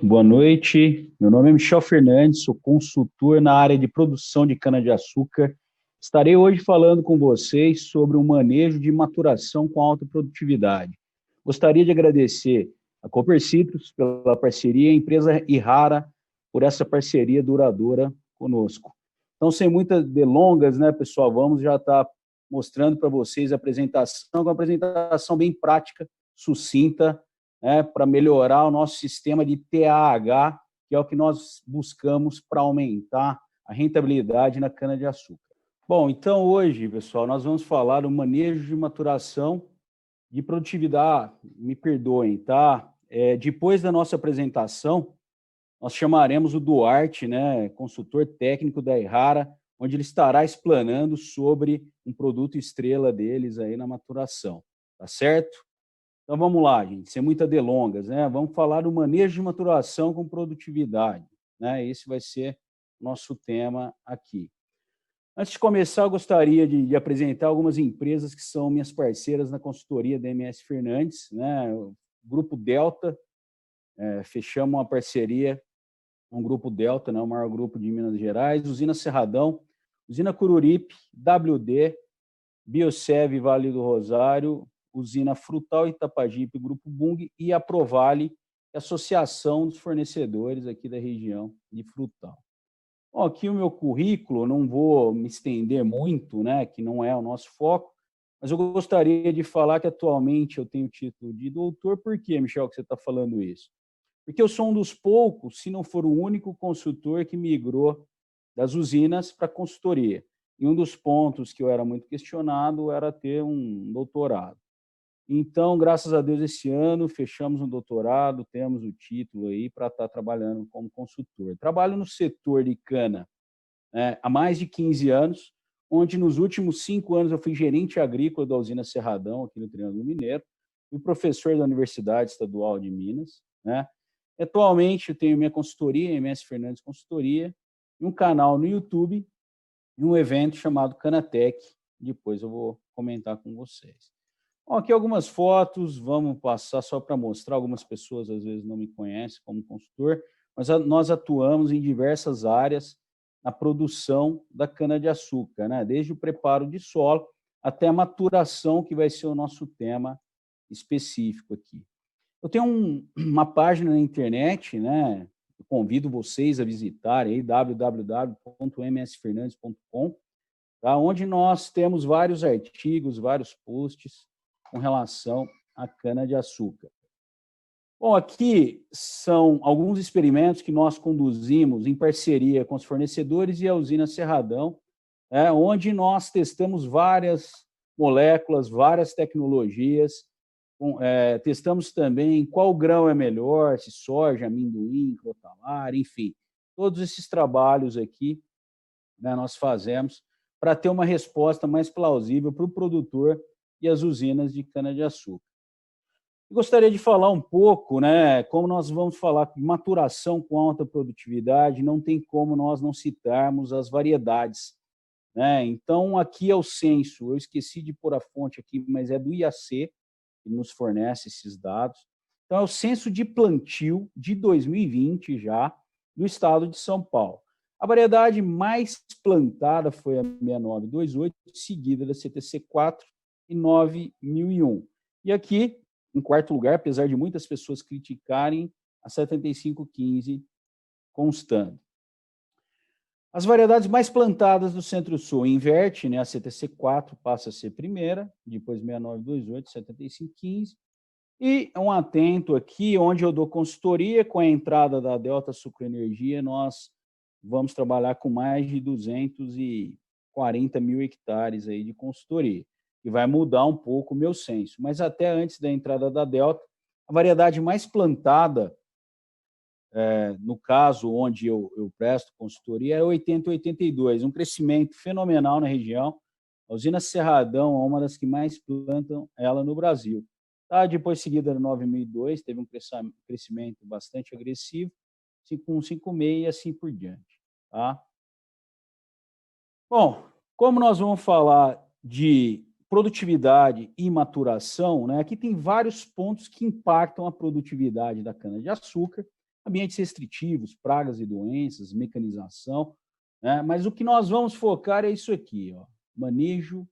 boa noite. Meu nome é Michel Fernandes, sou consultor na área de produção de cana-de-açúcar. Estarei hoje falando com vocês sobre o manejo de maturação com alta produtividade. Gostaria de agradecer a Cooper Citrus pela parceria e a empresa Irrara por essa parceria duradoura conosco. Então, sem muitas delongas, né, pessoal, vamos já estar mostrando para vocês a apresentação, uma apresentação bem prática, sucinta, para melhorar o nosso sistema de TAH, que é o que nós buscamos para aumentar a rentabilidade na cana-de-açúcar. Bom, então hoje, pessoal, nós vamos falar do manejo de maturação de produtividade. Me perdoem, tá? Depois da nossa apresentação, nós chamaremos o Duarte, né, consultor técnico da Irrara, onde ele estará explanando sobre um produto estrela deles aí na maturação, tá certo? Então, vamos lá, gente, sem muitas delongas, né? Vamos falar do manejo de maturação com produtividade, né? Esse vai ser o nosso tema aqui. Antes de começar, eu gostaria de apresentar algumas empresas que são minhas parceiras na consultoria da MS Fernandes, né? O Grupo Delta, fechamos uma parceria com o Grupo Delta, né? O maior grupo de Minas Gerais, Usina Cerradão, Usina Cururipe, WD, Biosev Vale do Rosário, Usina Frutal Itapajipe, Grupo Bung e a Provale, a Associação dos Fornecedores aqui da região de Frutal. Bom, aqui o meu currículo, não vou me estender muito, né, que não é o nosso foco, mas eu gostaria de falar que atualmente eu tenho o título de doutor. Por que, Michel, que você está falando isso? Porque eu sou um dos poucos, se não for o único consultor que migrou das usinas para a consultoria. E um dos pontos que eu era muito questionado era ter um doutorado. Então, graças a Deus, esse ano fechamos um doutorado, temos o título aí para estar trabalhando como consultor. Trabalho no setor de cana, né, há mais de 15 anos, onde nos últimos 5 anos eu fui gerente agrícola da usina Cerradão, aqui no Triângulo Mineiro, fui professor da Universidade Estadual de Minas, né? Atualmente eu tenho minha consultoria, MS Fernandes Consultoria, e um canal no YouTube e um evento chamado Canatec. Depois eu vou comentar com vocês. Bom, aqui algumas fotos, vamos passar só para mostrar. Algumas pessoas às vezes não me conhecem como consultor, mas nós atuamos em diversas áreas na produção da cana-de-açúcar, né? Desde o preparo de solo até a maturação, que vai ser o nosso tema específico aqui. Eu tenho uma página na internet, né? Eu convido vocês a visitarem www.msfernandes.com, tá? Onde nós temos vários artigos, vários posts com relação à cana-de-açúcar. Bom, aqui são alguns experimentos que nós conduzimos em parceria com os fornecedores e a usina Cerradão, onde nós testamos várias moléculas, várias tecnologias. Testamos também qual grão é melhor, se soja, amendoim, crotalar, enfim. Todos esses trabalhos aqui, né, nós fazemos para ter uma resposta mais plausível para o produtor e as usinas de cana-de-açúcar. Gostaria de falar um pouco, né, como nós vamos falar de maturação com alta produtividade, não tem como nós não citarmos as variedades, né? Então, aqui é o censo, eu esqueci de pôr a fonte aqui, mas é do IAC, que nos fornece esses dados. Então, é o censo de plantio de 2020 já, do estado de São Paulo. A variedade mais plantada foi a 6928, seguida da CTC4 e 9001. E aqui, em quarto lugar, apesar de muitas pessoas criticarem, a 7515 constando. As variedades mais plantadas do Centro-Sul inverte, né? A CTC4 passa a ser primeira, depois 6928, 7515. E um atento aqui, onde eu dou consultoria, com a entrada da Delta Sucroenergia, nós vamos trabalhar com mais de 240 mil hectares aí de consultoria, que vai mudar um pouco o meu censo. Mas até antes da entrada da Delta, a variedade mais plantada, no caso onde eu presto consultoria, é 8082, um crescimento fenomenal na região. A usina Cerradão é uma das que mais plantam ela no Brasil. Tá? Depois, seguida da 9002, teve um crescimento bastante agressivo, com 56 e assim por diante. Tá? Bom, como nós vamos falar de produtividade e maturação, né, aqui tem vários pontos que impactam a produtividade da cana-de-açúcar, ambientes restritivos, pragas e doenças, mecanização, né? Mas o que nós vamos focar é isso aqui, ó, manejo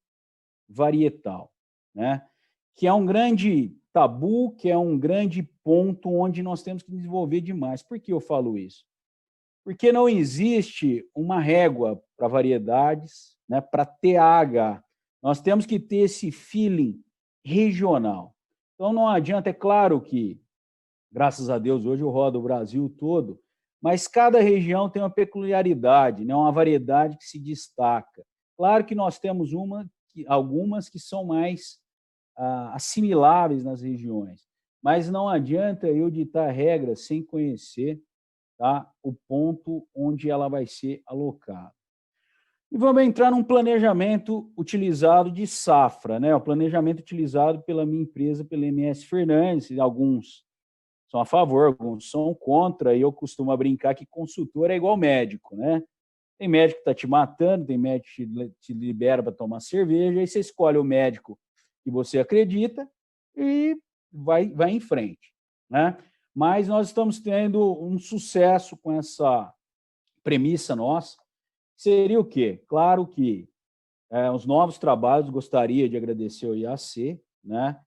varietal, né? Que é um grande tabu, que é um grande ponto onde nós temos que desenvolver demais. Por que eu falo isso? Porque não existe uma régua para variedades, né, para TAH. Nós temos que ter esse feeling regional. Então, não adianta, é claro que, graças a Deus, hoje eu rodo o Brasil todo, mas cada região tem uma peculiaridade, né, uma variedade que se destaca. Claro que nós temos algumas que são mais assimiláveis nas regiões, mas não adianta eu ditar regras sem conhecer, tá, o ponto onde ela vai ser alocada. E vamos entrar num planejamento utilizado de safra, né? O planejamento utilizado pela minha empresa, pela MS Fernandes, e alguns são a favor, alguns são contra, e eu costumo brincar que consultor é igual médico, né? Tem médico que está te matando, tem médico que te libera para tomar cerveja, aí você escolhe o médico que você acredita e vai em frente, né? Mas nós estamos tendo um sucesso com essa premissa nossa. Seria o quê? Claro que os novos trabalhos, gostaria de agradecer ao IAC, né?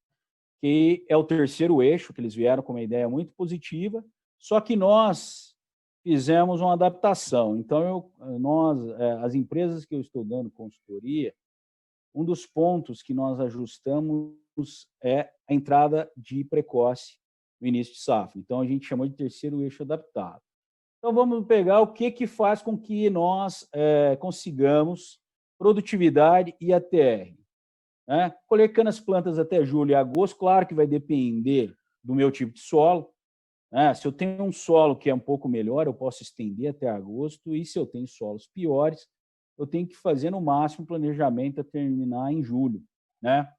Que é o terceiro eixo, que eles vieram com uma ideia muito positiva, só que nós fizemos uma adaptação. Então, as empresas que eu estou dando consultoria, um dos pontos que nós ajustamos é a entrada de precoce no início de safra. Então, a gente chamou de terceiro eixo adaptado. Então, vamos pegar o que faz com que nós consigamos produtividade e ATR. Né? Colher canas plantas até julho e agosto, claro que vai depender do meu tipo de solo. Né? Se eu tenho um solo que é um pouco melhor, eu posso estender até agosto, e se eu tenho solos piores, eu tenho que fazer no máximo planejamento a terminar em julho. Né?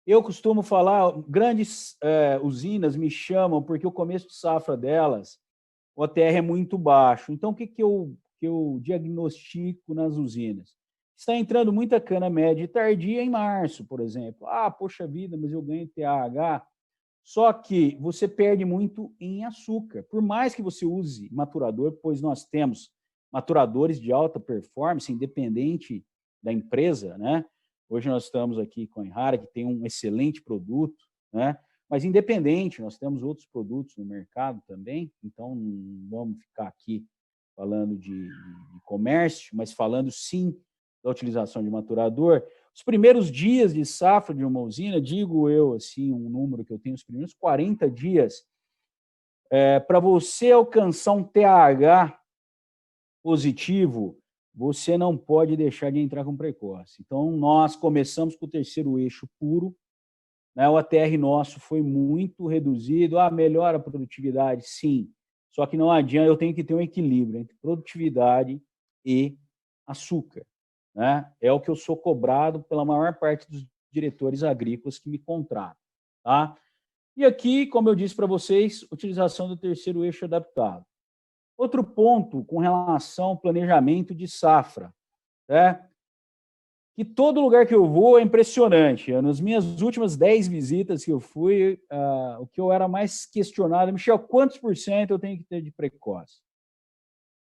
Eu costumo falar, grandes usinas me chamam porque o começo de safra delas, o ATR é muito baixo. Então, o que eu diagnostico nas usinas? Está entrando muita cana média e tardia em março, por exemplo. Ah, poxa vida, mas eu ganho TAH. Só que você perde muito em açúcar. Por mais que você use maturador, pois nós temos maturadores de alta performance, independente da empresa, né? Hoje nós estamos aqui com a Enrara, que tem um excelente produto, né? Mas independente, nós temos outros produtos no mercado também, então não vamos ficar aqui falando de comércio, mas falando sim da utilização de maturador. Os primeiros dias de safra de uma usina, digo eu, assim, um número que eu tenho, os primeiros 40 dias, para você alcançar um TAH positivo, você não pode deixar de entrar com precoce. Então, nós começamos com o terceiro eixo puro, né? O ATR nosso foi muito reduzido. Melhora a produtividade? Sim. Só que não adianta, eu tenho que ter um equilíbrio entre produtividade e açúcar. Né? É o que eu sou cobrado pela maior parte dos diretores agrícolas que me contratam. Tá? E aqui, como eu disse para vocês, utilização do terceiro eixo adaptado. Outro ponto com relação ao planejamento de safra, né? Que todo lugar que eu vou é impressionante. Nas minhas últimas 10 visitas que eu fui, o que eu era mais questionado, Michel, quantos por cento eu tenho que ter de precoce?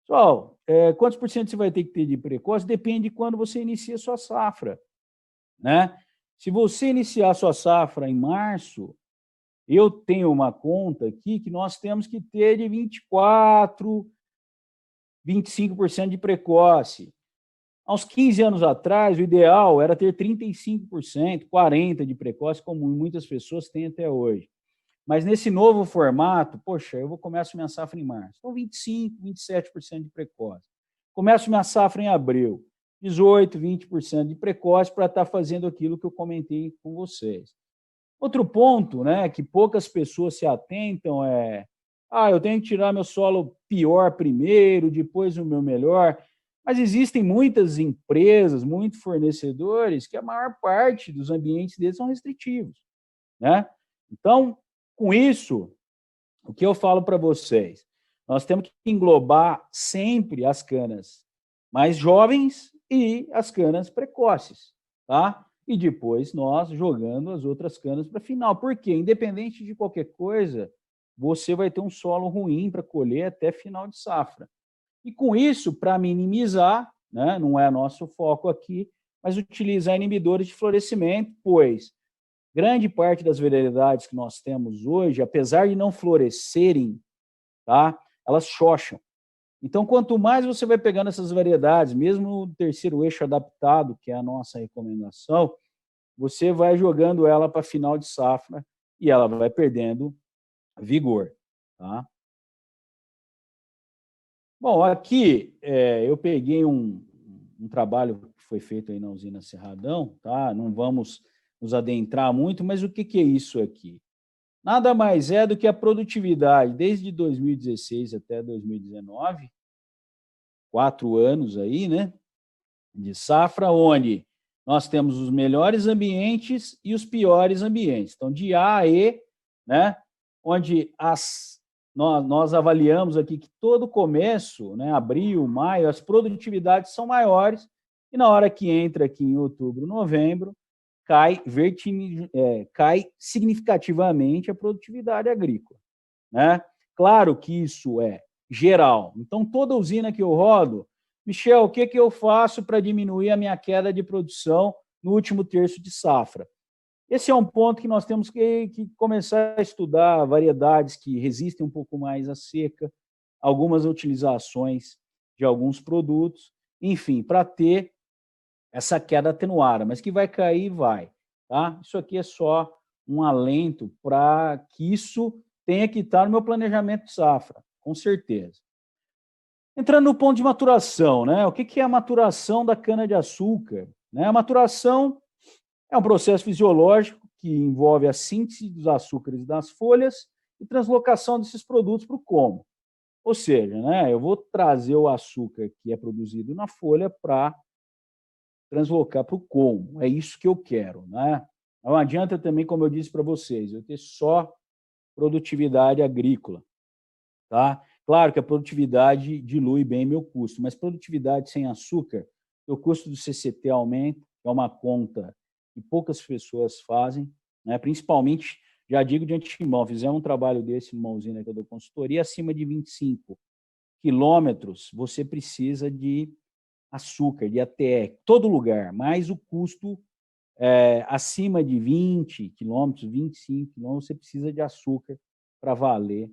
Pessoal, quantos por cento você vai ter que ter de precoce? Depende de quando você inicia a sua safra. Né? Se você iniciar a sua safra em março, eu tenho uma conta aqui que nós temos que ter de 24%, 25% de precoce. Há uns 15 anos atrás, o ideal era ter 35%, 40% de precoce, como muitas pessoas têm até hoje. Mas nesse novo formato, poxa, eu começo minha safra em março. Então, 25%, 27% de precoce. Começo minha safra em abril. 18%, 20% de precoce para estar fazendo aquilo que eu comentei com vocês. Outro ponto, né, que poucas pessoas se atentam é: eu tenho que tirar meu solo pior primeiro, depois o meu melhor. Mas existem muitas empresas, muitos fornecedores, que a maior parte dos ambientes deles são restritivos. Né? Então, com isso, o que eu falo para vocês? Nós temos que englobar sempre as canas mais jovens e as canas precoces, tá? E depois nós jogando as outras canas para final. Por quê? Independente de qualquer coisa, você vai ter um solo ruim para colher até final de safra. E com isso, para minimizar, né, não é nosso foco aqui, mas utilizar inibidores de florescimento, pois grande parte das variedades que nós temos hoje, apesar de não florescerem, tá, elas chocham. Então, quanto mais você vai pegando essas variedades, mesmo no terceiro eixo adaptado, que é a nossa recomendação, você vai jogando ela para final de safra e ela vai perdendo vigor. Tá? Bom, aqui eu peguei um trabalho que foi feito aí na usina Cerradão, tá? Não vamos nos adentrar muito, mas o que é isso aqui? Nada mais é do que a produtividade desde 2016 até 2019, 4 anos aí, né? De safra, onde nós temos os melhores ambientes e os piores ambientes. Então, de A a E, né? Onde nós avaliamos aqui que todo começo, né, abril, maio, as produtividades são maiores, e na hora que entra aqui em outubro, novembro, cai significativamente a produtividade agrícola. Né? Claro que isso é geral. Então, toda usina que eu rodo, Michel, o que eu faço para diminuir a minha queda de produção no último terço de safra? Esse é um ponto que nós temos que começar a estudar variedades que resistem um pouco mais à seca, algumas utilizações de alguns produtos, enfim, para ter essa queda atenuada, mas que vai cair, vai. Tá? Isso aqui é só um alento para que isso tenha que estar no meu planejamento de safra, com certeza. Entrando no ponto de maturação, né? O que é a maturação da cana-de-açúcar? Né? A maturação é um processo fisiológico que envolve a síntese dos açúcares das folhas e translocação desses produtos para o como. Ou seja, né, eu vou trazer o açúcar que é produzido na folha para translocar para o como. É isso que eu quero. Né? Não adianta também, como eu disse para vocês, eu ter só produtividade agrícola. Tá? Claro que a produtividade dilui bem meu custo, mas produtividade sem açúcar, o custo do CCT aumenta, é uma conta que poucas pessoas fazem, né? Principalmente, já digo de antemão, fizemos um trabalho desse numa usina que eu dou consultoria, acima de 25 quilômetros, você precisa de açúcar, de ATR, todo lugar, mas o custo acima de 20 quilômetros, 25 quilômetros, você precisa de açúcar para valer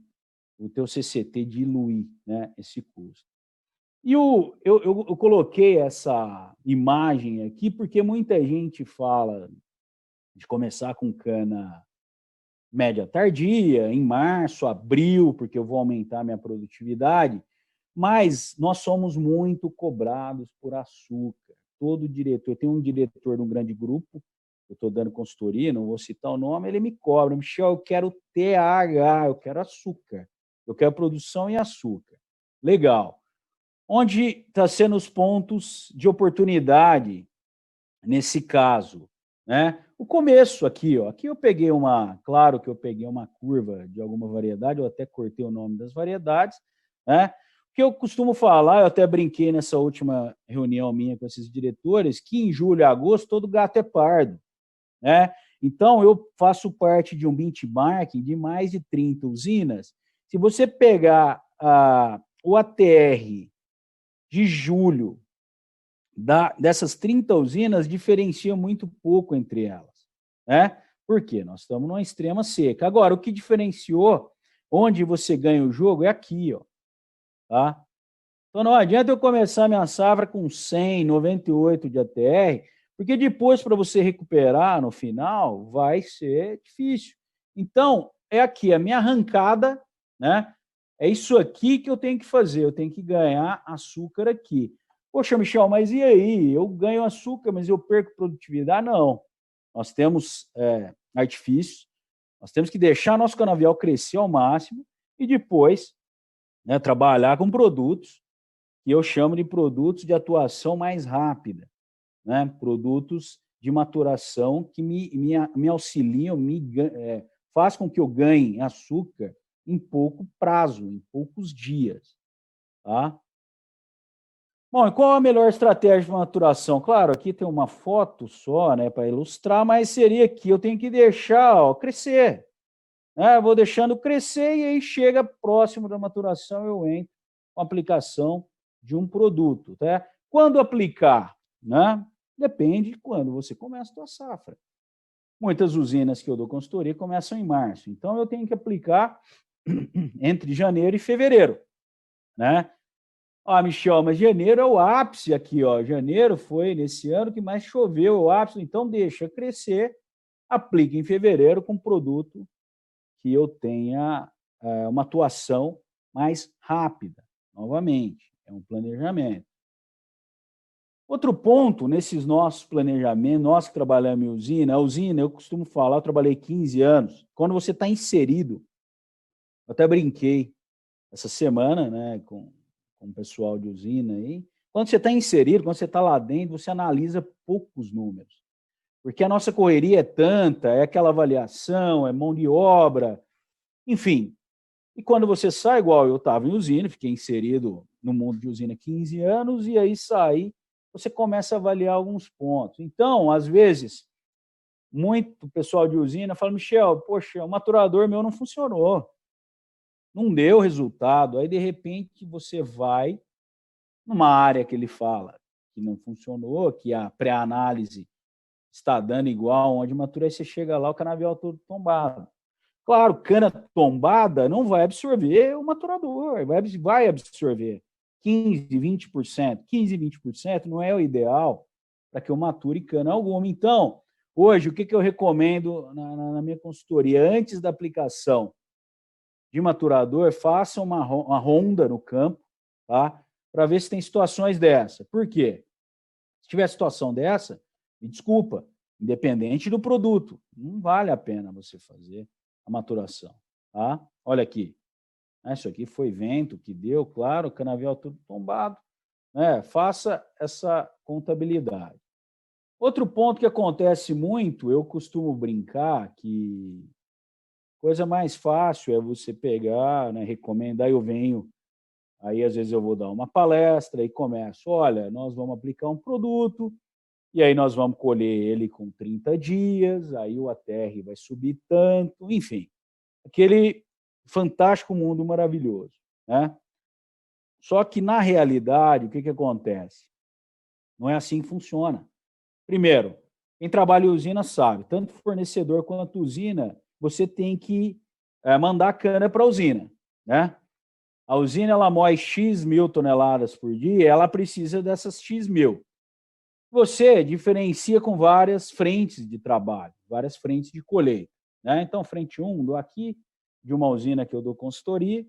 o teu CCT diluir, né, esse custo. E eu coloquei essa imagem aqui porque muita gente fala de começar com cana média tardia, em março, abril, porque eu vou aumentar minha produtividade, mas nós somos muito cobrados por açúcar. Todo diretor, eu tenho um diretor de um grande grupo, eu estou dando consultoria, não vou citar o nome, ele me cobra, Michel, eu quero TAH, eu quero açúcar, eu quero produção e açúcar. Legal. Onde está sendo os pontos de oportunidade nesse caso? Né? O começo aqui, ó. Aqui eu peguei claro que eu peguei uma curva de alguma variedade, eu até cortei o nome das variedades, né? O que eu costumo falar, eu até brinquei nessa última reunião minha com esses diretores, que em julho e agosto todo gato é pardo, né? Então, eu faço parte de um benchmarking de mais de 30 usinas. Se você pegar o ATR de julho dessas 30 usinas, diferencia muito pouco entre elas. Né? Por quê? Nós estamos numa extrema seca. Agora, o que diferenciou onde você ganha o jogo é aqui. Ó, tá? Então, não adianta eu começar minha safra com 100, 98 de ATR, porque depois, para você recuperar no final, vai ser difícil. Então, é aqui, a minha arrancada, né? É isso aqui que eu tenho que fazer, eu tenho que ganhar açúcar aqui. Poxa, Michel, mas e aí? Eu ganho açúcar, mas eu perco produtividade? Não. Nós temos artifícios, nós temos que deixar nosso canavial crescer ao máximo e depois, né, trabalhar com produtos que eu chamo de produtos de atuação mais rápida, né? Produtos de maturação que me auxiliam, faz com que eu ganhe açúcar em pouco prazo, em poucos dias. Tá? Bom, e qual a melhor estratégia de maturação? Claro, aqui tem uma foto só, né, para ilustrar, mas seria que eu tenho que deixar crescer. né? Vou deixando crescer e aí chega próximo da maturação, eu entro com a aplicação de um produto. Tá? Quando aplicar? Né? Depende de quando você começa a sua safra. Muitas usinas que eu dou consultoria começam em março, então eu tenho que aplicar entre janeiro e fevereiro. Né? Ah, Michel, mas janeiro é o ápice aqui, ó. Janeiro foi nesse ano que mais choveu, o ápice, então deixa crescer, aplica em fevereiro com produto que eu tenha uma atuação mais rápida. Novamente, é um planejamento. Outro ponto nesses nossos planejamentos, nós que trabalhamos em usina, a usina, eu costumo falar, eu trabalhei 15 anos, quando você está inserido, eu até brinquei essa semana, né, com o pessoal de usina aí, quando você está inserido, quando você está lá dentro, você analisa poucos números, porque a nossa correria é tanta, é aquela avaliação, é mão de obra, enfim. E quando você sai, igual eu estava em usina, fiquei inserido no mundo de usina há 15 anos, e aí saí, você começa a avaliar alguns pontos. Então, às vezes, muito pessoal de usina fala, Michel, poxa, o maturador meu não funcionou, não deu resultado. Aí, de repente, você vai numa área que ele fala que não funcionou, que a pré-análise está dando igual, onde matura, aí você chega lá, o canavial todo tombado. Claro, cana tombada não vai absorver o maturador, vai absorver 15%, 20%. 15%, 20% não é o ideal para que eu mature cana alguma. Então, hoje, o que eu recomendo na minha consultoria? Antes da aplicação de maturador, faça uma ronda no campo, tá? Para ver se tem situações dessa. Por quê? Se tiver situação dessa, me desculpa, independente do produto, não vale a pena você fazer a maturação. Tá? Olha aqui, isso aqui foi vento que deu, claro, canavial tudo tombado. Né? Faça essa contabilidade. Outro ponto que acontece muito, eu costumo brincar que coisa mais fácil é você pegar, né, recomendar, eu venho, aí às vezes eu vou dar uma palestra e começo, olha, nós vamos aplicar um produto, e aí nós vamos colher ele com 30 dias, aí o ATR vai subir tanto, enfim, aquele fantástico mundo maravilhoso. Né? Só que, na realidade, o que acontece? Não é assim que funciona. Primeiro, quem trabalha em usina sabe, tanto fornecedor quanto usina, você tem que mandar cana para a usina. Né? A usina ela moe X mil toneladas por dia, ela precisa dessas X mil. Você diferencia com várias frentes de trabalho, várias frentes de colheita. Né? Então, frente 1, dou aqui, de uma usina que eu dou consultoria,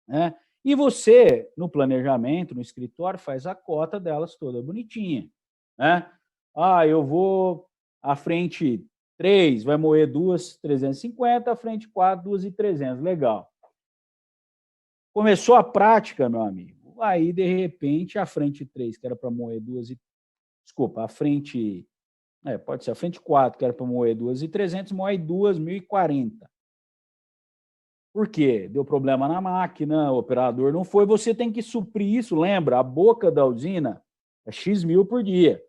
né? E você, no planejamento, no escritório, faz a cota delas toda bonitinha. Né? Ah, eu vou, a frente 3 vai moer 2.350, a frente 4, 2.300, legal. Começou a prática, meu amigo, aí, de repente, a frente 3, que era para moer 2, desculpa, a frente, pode ser a frente 4, que era para moer 2.300, moe 2.040. Por quê? Deu problema na máquina, o operador não foi, você tem que suprir isso, lembra, a boca da usina é X mil por dia.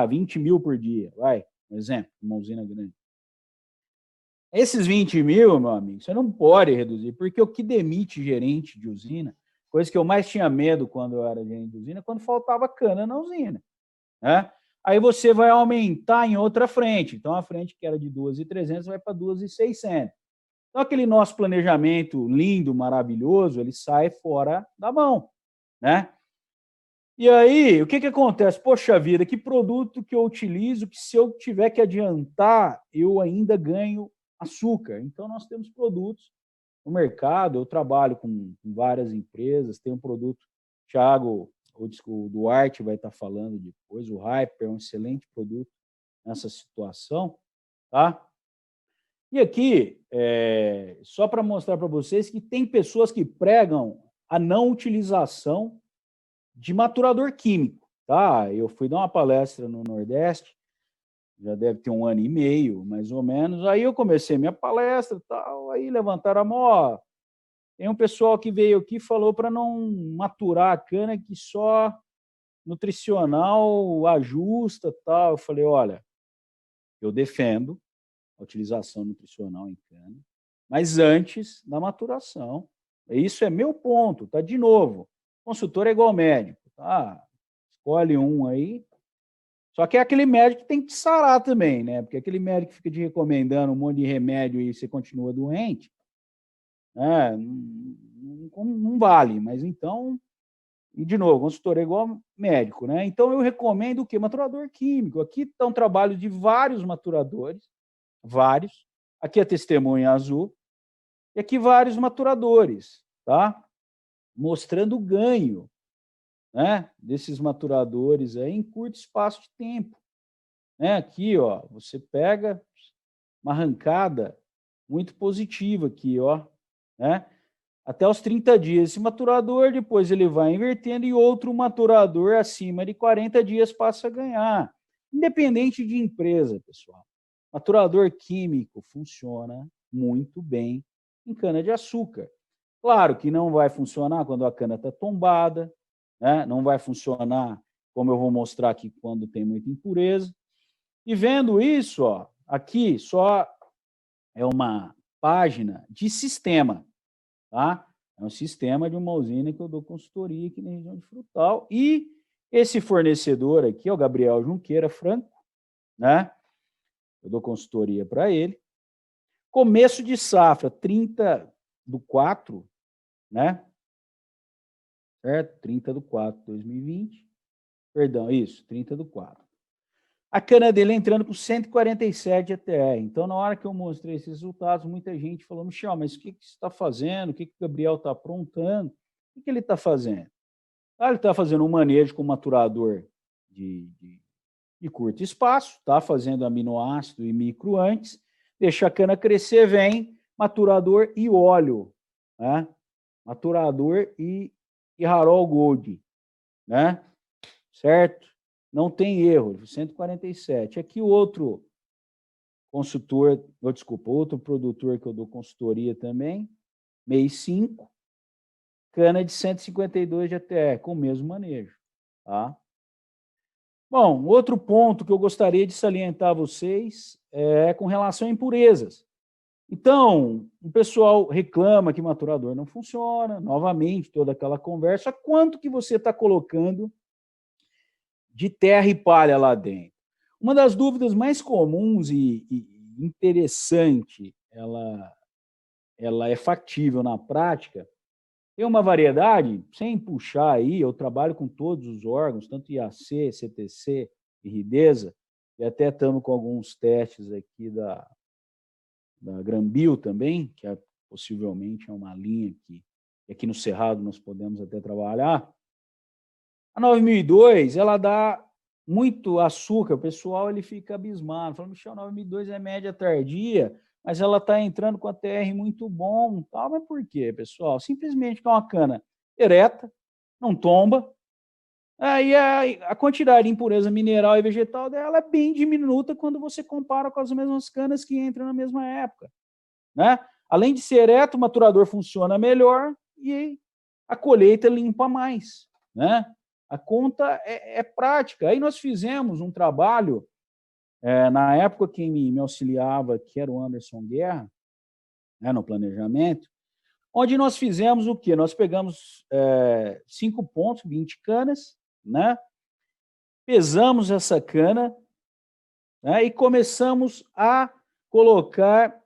20 mil por dia, vai, um exemplo, uma usina grande. Esses 20 mil, meu amigo, você não pode reduzir, porque o que demite gerente de usina, coisa que eu mais tinha medo quando eu era gerente de usina, quando faltava cana na usina. Né? Aí você vai aumentar em outra frente. Então, a frente que era de 2.300 vai para 2.600. Então, aquele nosso planejamento lindo, maravilhoso, ele sai fora da mão. Né? E aí, o que acontece? Poxa vida, que produto que eu utilizo que se eu tiver que adiantar, eu ainda ganho açúcar. Então, nós temos produtos no mercado, eu trabalho com várias empresas, tem um produto, Thiago, o Duarte vai estar falando depois, o Hyper é um excelente produto nessa situação, tá? E aqui, só para mostrar para vocês que tem pessoas que pregam a não utilização de maturador químico, tá? Eu fui dar uma palestra no Nordeste, já deve ter 1 ano e meio, mais ou menos, aí eu comecei minha palestra e tal, aí levantaram a mão, tem um pessoal que veio aqui e falou para não maturar a cana, que só nutricional ajusta tal. Eu falei, olha, eu defendo a utilização nutricional em cana, mas antes da maturação. Isso é meu ponto, tá? De novo, consultor é igual médico, tá? Escolhe um aí. Só que é aquele médico que tem que sarar também, né? Porque aquele médico que fica te recomendando um monte de remédio e você continua doente, né? Não vale. Mas então, e de novo, consultor é igual médico, né? Então eu recomendo o quê? Maturador químico. Aqui está um trabalho de vários maturadores, vários. Aqui a testemunha azul. E aqui vários maturadores, tá? Mostrando o ganho, né, desses maturadores aí em curto espaço de tempo. Né? Aqui, ó, você pega uma arrancada muito positiva aqui, ó, né? Até os 30 dias esse maturador, depois ele vai invertendo e outro maturador acima de 40 dias passa a ganhar. Independente de empresa, pessoal. Maturador químico funciona muito bem em cana-de-açúcar. Claro que não vai funcionar quando a cana está tombada, né? Não vai funcionar, como eu vou mostrar aqui, quando tem muita impureza. E vendo isso, ó, aqui só é uma página de sistema, tá? É um sistema de uma usina que eu dou consultoria aqui na região de Frutal. E esse fornecedor aqui é o Gabriel Junqueira Franco, né? Eu dou consultoria para ele. Começo de safra, 30/4, né? Certo? 30/4/2020. Perdão, isso, 30/4. A cana dele entrando com 147 ATR. Então, na hora que eu mostrei esses resultados, muita gente falou, Michel, mas o que você está fazendo? O que o Gabriel está aprontando? O que ele está fazendo? Ah, ele está fazendo um manejo com maturador de curto espaço, está fazendo aminoácido e micro antes, deixa a cana crescer, vem maturador e óleo, né? Maturador e Harol Gold, né? Certo? Não tem erro, 147. Aqui o outro consultor, outro produtor que eu dou consultoria também, mês 5, cana de 152 de ATR, com o mesmo manejo, tá? Bom, outro ponto que eu gostaria de salientar a vocês é com relação a impurezas. Então, o pessoal reclama que maturador não funciona, novamente, toda aquela conversa, quanto que você está colocando de terra e palha lá dentro? Uma das dúvidas mais comuns e interessante, ela é factível na prática, tem uma variedade, sem puxar aí, eu trabalho com todos os órgãos, tanto IAC, CTC e Ridesa, e até estamos com alguns testes aqui da Granbio também, que possivelmente é uma linha que aqui no Cerrado nós podemos até trabalhar. A 9002, ela dá muito açúcar, o pessoal ele fica abismado, fala, Michel, 9002 é média tardia, mas ela está entrando com a TR muito bom, tal. Mas por quê, pessoal? Simplesmente que é uma cana ereta, não tomba, aí a quantidade de impureza mineral e vegetal dela é bem diminuta quando você compara com as mesmas canas que entram na mesma época, né? Além de ser ereto, o maturador funciona melhor e a colheita limpa mais, né? A conta é prática. Aí nós fizemos um trabalho, na época quem me auxiliava, que era o Anderson Guerra, né, no planejamento, onde nós fizemos o quê? Nós pegamos 5 pontos, 20 canas, né? Pesamos essa cana, né, e começamos a colocar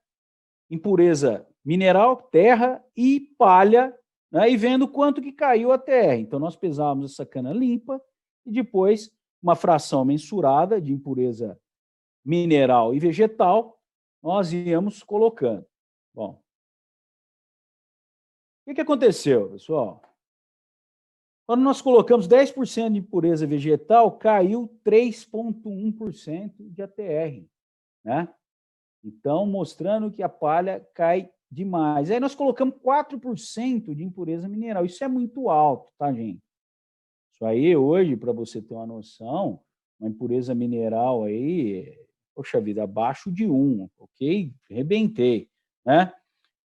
impureza mineral, terra e palha, né, e vendo quanto que caiu a TR. Então, nós pesávamos essa cana limpa e depois uma fração mensurada de impureza mineral e vegetal, nós íamos colocando. Bom, o que aconteceu, pessoal? Quando nós colocamos 10% de impureza vegetal, caiu 3,1% de ATR, né? Então, mostrando que a palha cai demais. Aí nós colocamos 4% de impureza mineral. Isso é muito alto, tá, gente? Isso aí, hoje, para você ter uma noção, uma impureza mineral aí, poxa vida, abaixo de 1, ok? Rebentei, né?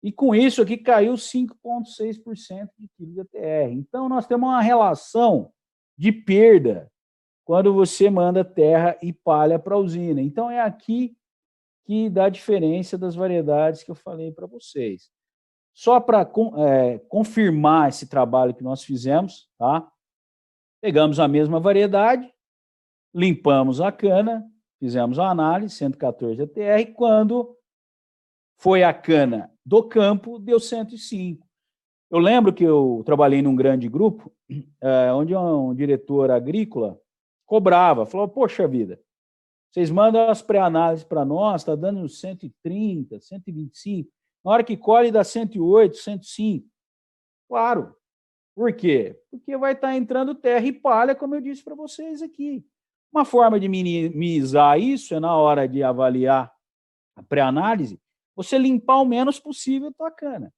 E com isso aqui caiu 5,6% de quilo de ATR. Então, nós temos uma relação de perda quando você manda terra e palha para a usina. Então, é aqui que dá diferença das variedades que eu falei para vocês. Só para confirmar esse trabalho que nós fizemos, tá? Pegamos a mesma variedade, limpamos a cana, fizemos a análise, 114 ATR, quando foi a cana do campo, deu 105. Eu lembro que eu trabalhei num grande grupo, onde um diretor agrícola cobrava, falou, poxa vida, vocês mandam as pré-análises para nós, está dando 130, 125, na hora que colhe dá 108, 105. Claro. Por quê? Porque vai estar entrando terra e palha, como eu disse para vocês aqui. Uma forma de minimizar isso é na hora de avaliar a pré-análise, você limpar o menos possível a tua cana.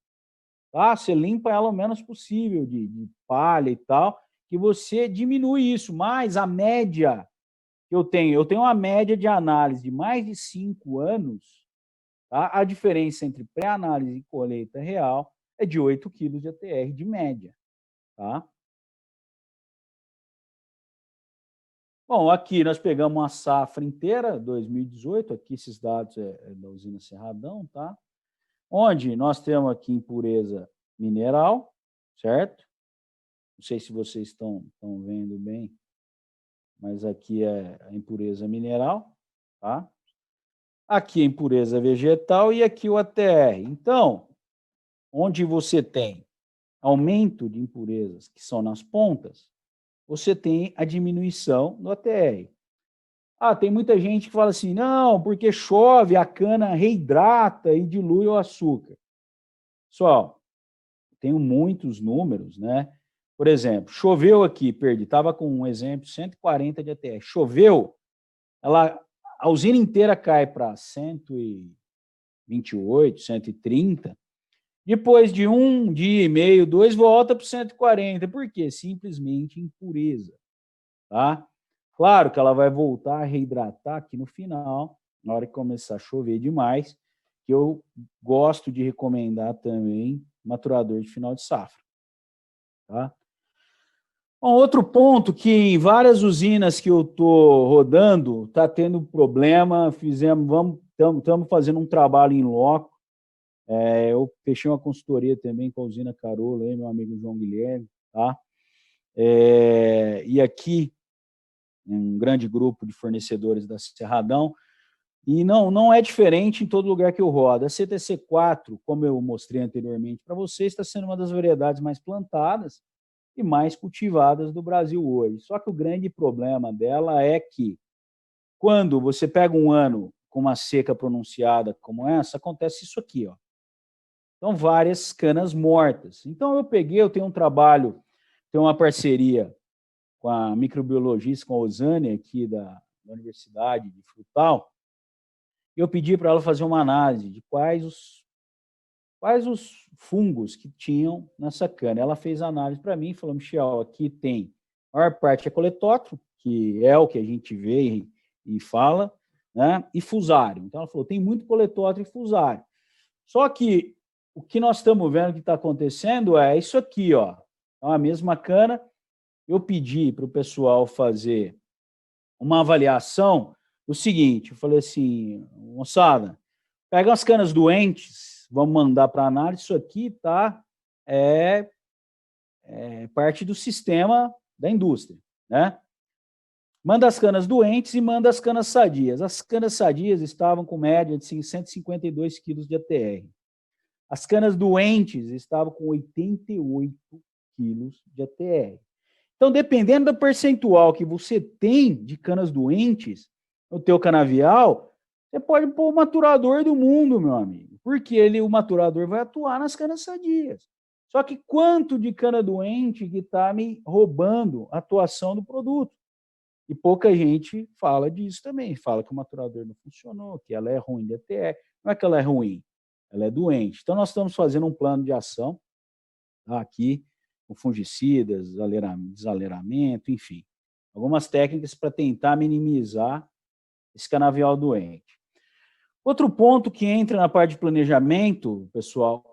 Tá? Você limpa ela o menos possível de palha e tal, que você diminui isso. Mas a média que eu tenho uma média de análise de mais de 5 anos, tá? A diferença entre pré-análise e colheita real é de 8 quilos de ATR de média. Tá? Bom, aqui nós pegamos uma safra inteira, 2018, aqui esses dados é da usina Cerradão, tá? Onde nós temos aqui impureza mineral, certo? Não sei se vocês estão vendo bem, mas aqui é a impureza mineral, tá? Aqui a impureza vegetal e aqui o ATR. Então, onde você tem aumento de impurezas que são nas pontas, você tem a diminuição do ATR. Ah, tem muita gente que fala assim, não, porque chove, a cana reidrata e dilui o açúcar. Pessoal, tenho muitos números, né? Por exemplo, choveu aqui, perdi, estava com um exemplo, 140 de ATR. Choveu, a usina inteira cai para 128, 130. Depois de um dia e meio, 2, volta para 140. Por quê? Simplesmente impureza. Tá? Claro que ela vai voltar a reidratar aqui no final, na hora que começar a chover demais, que eu gosto de recomendar também maturador de final de safra. Tá? Um outro ponto que em várias usinas que eu estou rodando está tendo problema, estamos fazendo um trabalho em loco. Eu fechei uma consultoria também com a usina Carola, meu amigo João Guilherme, tá? E aqui, um grande grupo de fornecedores da Cerradão, e não é diferente em todo lugar que eu rodo. A CTC4, como eu mostrei anteriormente para vocês, está sendo uma das variedades mais plantadas e mais cultivadas do Brasil hoje. Só que o grande problema dela é que, quando você pega um ano com uma seca pronunciada como essa, acontece isso aqui, ó. Então, várias canas mortas. Então, eu tenho um trabalho, tenho uma parceria com a microbiologista, com a Osânia, aqui da Universidade de Frutal, e eu pedi para ela fazer uma análise de quais os fungos que tinham nessa cana. Ela fez a análise para mim e falou, Michel, aqui tem, a maior parte é coletótrofo, que é o que a gente vê e fala, né? E fusário. Então, ela falou, tem muito coletótrofo e fusário. Só que o que nós estamos vendo que está acontecendo é isso aqui, ó. Então, a mesma cana, eu pedi para o pessoal fazer uma avaliação do seguinte, eu falei assim, moçada, pega as canas doentes, vamos mandar para análise, isso aqui tá, é parte do sistema da indústria, né? Manda as canas doentes e manda as canas sadias. As canas sadias estavam com média de 152 quilos de ATR. As canas doentes estavam com 88 quilos de ATR. Então, dependendo do percentual que você tem de canas doentes no teu canavial, você pode pôr o maturador do mundo, meu amigo, porque o maturador vai atuar nas canas sadias. Só que quanto de cana doente que está me roubando a atuação do produto? E pouca gente fala disso também, fala que o maturador não funcionou, que ela é ruim de ATR. Não é que ela é ruim, ela é doente. Então, nós estamos fazendo um plano de ação, tá, aqui, com fungicidas, desaleiramento, enfim. Algumas técnicas para tentar minimizar esse canavial doente. Outro ponto que entra na parte de planejamento, pessoal,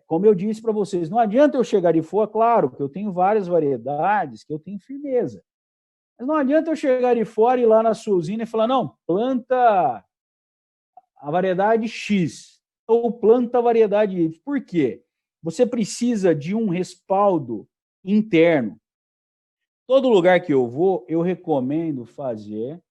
como eu disse para vocês, não adianta eu chegar de fora, claro, que eu tenho várias variedades, que eu tenho firmeza. Mas não adianta eu chegar de fora e ir lá na sua usina e falar, não, planta a variedade X ou planta a variedade Y. Por quê? Você precisa de um respaldo interno. Todo lugar que eu vou, eu recomendo fazer,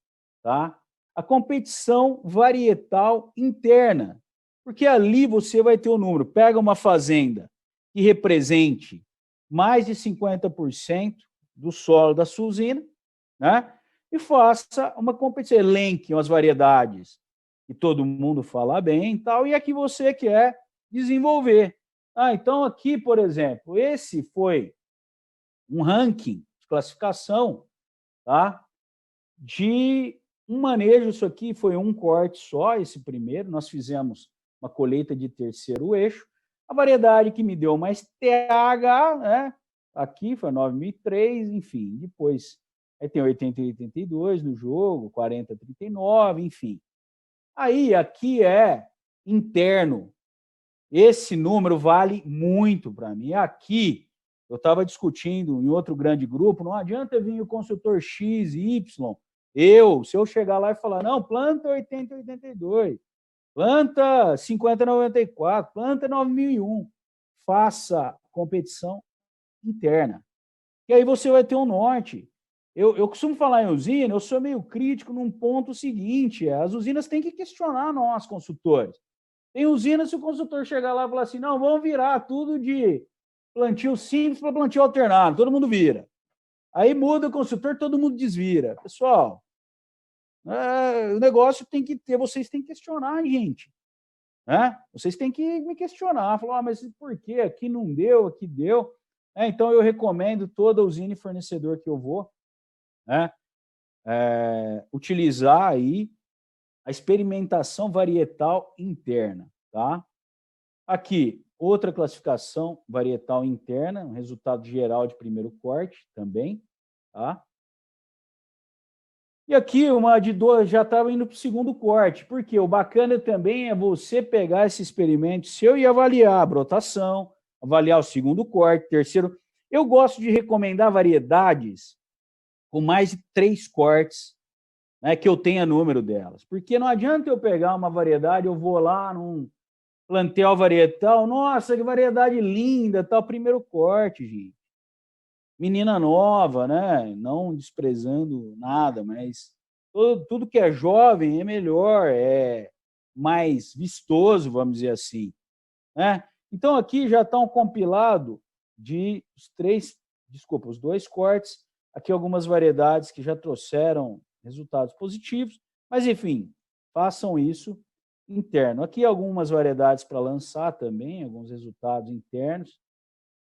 tá? A competição varietal interna, porque ali você vai ter o número. Pega uma fazenda que represente mais de 50% do solo da sua usina, né? E faça uma competição, elenque as variedades que todo mundo fala bem e tal, e a que você quer desenvolver. Então aqui, por exemplo, esse foi um ranking de classificação, tá? De um manejo, isso aqui foi um corte só, esse primeiro, nós fizemos uma colheita de terceiro eixo, a variedade que me deu mais TH, né? Aqui foi 9003, enfim, depois aí tem 80 e 82 no jogo, 40 39, enfim. Aí aqui é interno. Esse número vale muito para mim. Aqui eu estava discutindo em outro grande grupo, não adianta vir o consultor X e Y. Se eu chegar lá e falar, não, planta 80 82, planta 50 94, planta 9001, faça competição interna. E aí você vai ter um norte. Eu costumo falar em usina, eu sou meio crítico num ponto seguinte, as usinas têm que questionar nós, consultores. Tem usina, se o consultor chegar lá e falar assim, não, vamos virar tudo de plantio simples para plantio alternado, todo mundo vira. Aí muda o consultor, todo mundo desvira. Pessoal, o negócio tem que ter, vocês têm que questionar, gente. Né? Vocês têm que me questionar, falar, mas por que aqui não deu, aqui deu? Então eu recomendo toda usina e fornecedor que eu vou, né? Utilizar aí a experimentação varietal interna, tá? Aqui, outra classificação varietal interna, um resultado geral de primeiro corte também, tá? E aqui, uma de duas, já estava indo para o segundo corte, porque o bacana também é você pegar esse experimento seu e avaliar a brotação, avaliar o segundo corte, terceiro. Eu gosto de recomendar variedades com mais de 3 cortes, né, que eu tenha número delas. Porque não adianta eu pegar uma variedade, eu vou lá num plantel varietal, nossa, que variedade linda, tal, primeiro corte, gente. Menina nova, né? Não desprezando nada, mas tudo que é jovem é melhor, é mais vistoso, vamos dizer assim, né? Então aqui já está um compilado de os 2 cortes, aqui algumas variedades que já trouxeram resultados positivos, mas enfim, façam isso interno. Aqui algumas variedades para lançar também, alguns resultados internos.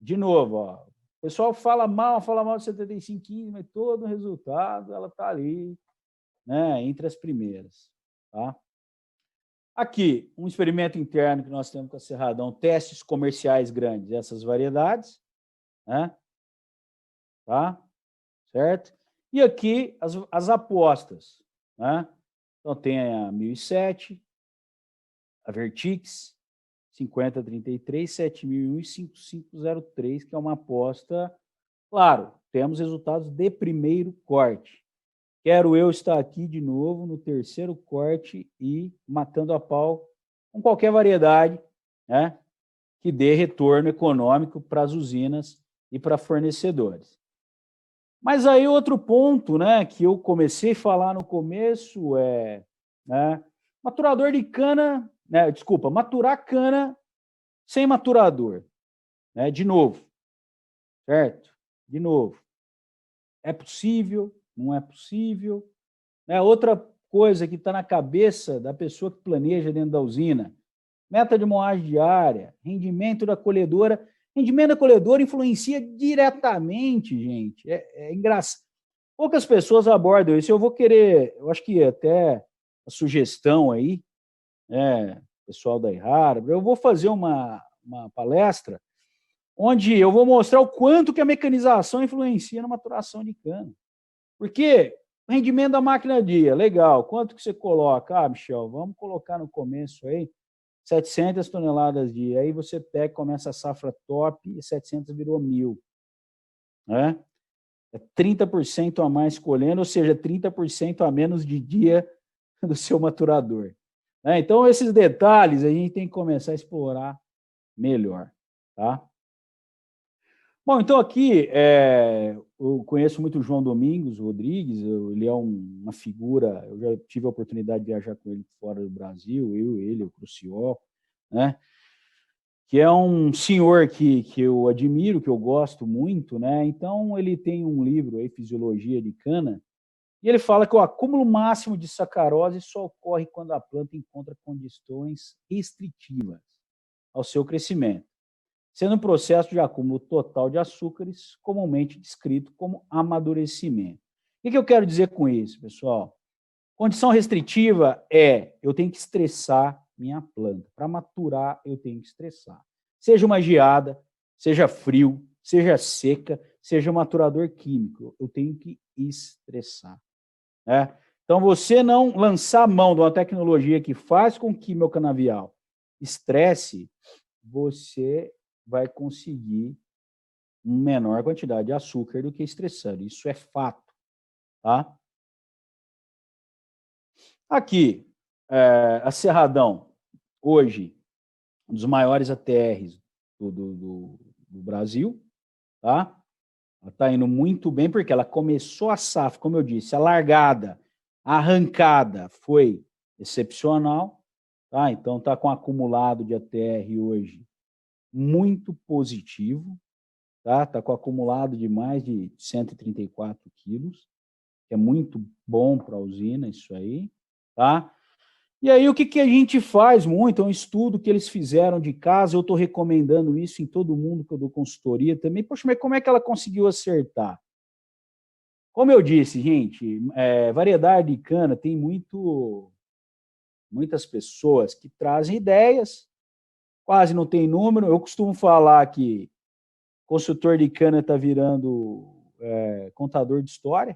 De novo, ó, o pessoal fala mal do 7515, mas todo o resultado ela está ali, né, entre as primeiras. Tá? Aqui, um experimento interno que nós temos com a Cerradão, testes comerciais grandes, essas variedades, né? Tá? Certo? E aqui as apostas, né? Então tem a 1007, a Vertix, 5033, 7001 e 5503, que é uma aposta. Claro, temos resultados de primeiro corte. Quero eu estar aqui de novo no terceiro corte e matando a pau com qualquer variedade, né, que dê retorno econômico para as usinas e para fornecedores. Mas aí outro ponto, né, que eu comecei a falar no começo né, maturador de cana, né, desculpa, maturar cana sem maturador, né, de novo, certo? De novo, é possível? Não é possível? Outra coisa que está na cabeça da pessoa que planeja dentro da usina, meta de moagem diária, rendimento da colhedora. Rendimento da colhedora influencia diretamente, gente. É engraçado. Poucas pessoas abordam isso. Eu acho que até a sugestão aí, pessoal da Errara, eu vou fazer uma palestra onde eu vou mostrar o quanto que a mecanização influencia na maturação de cana. Porque o rendimento da máquina dia, legal, quanto que você coloca? Michel, vamos colocar no começo aí 700 toneladas dia. Aí você pega, começa a safra top e 700 virou 1.000. Né? É 30% a mais colhendo, ou seja, 30% a menos de dia do seu maturador. né? Então, esses detalhes a gente tem que começar a explorar melhor, tá? Bom, então aqui eu conheço muito o João Domingos Rodrigues, ele é uma figura, eu já tive a oportunidade de viajar com ele fora do Brasil, ele, o Cruciol, né? Que é um senhor que eu admiro, que eu gosto muito, né? Então ele tem um livro aí, Fisiologia de Cana, e ele fala que o acúmulo máximo de sacarose só ocorre quando a planta encontra condições restritivas ao seu crescimento, sendo um processo de acúmulo total de açúcares, comumente descrito como amadurecimento. O que eu quero dizer com isso, pessoal? Condição restritiva é eu tenho que estressar minha planta. Para maturar, eu tenho que estressar. Seja uma geada, seja frio, seja seca, seja um maturador químico, eu tenho que estressar. Né? Então, você não lançar mão de uma tecnologia que faz com que meu canavial estresse, você vai conseguir uma menor quantidade de açúcar do que estressando. Isso é fato, tá? Aqui, a Cerradão, hoje, um dos maiores ATRs do Brasil, tá? Ela está indo muito bem, porque ela começou a safra, como eu disse, a largada, a arrancada foi excepcional, tá? Então, está com um acumulado de ATR hoje muito positivo, tá? Está com acumulado de mais de 134 quilos, que é muito bom para a usina isso aí, tá? E aí o que a gente faz muito, é um estudo que eles fizeram de casa, eu estou recomendando isso em todo mundo que eu dou consultoria também. Poxa, mas como é que ela conseguiu acertar? Como eu disse, gente, variedade de cana tem muitas pessoas que trazem ideias, quase não tem número. Eu costumo falar que consultor de cana está virando contador de história.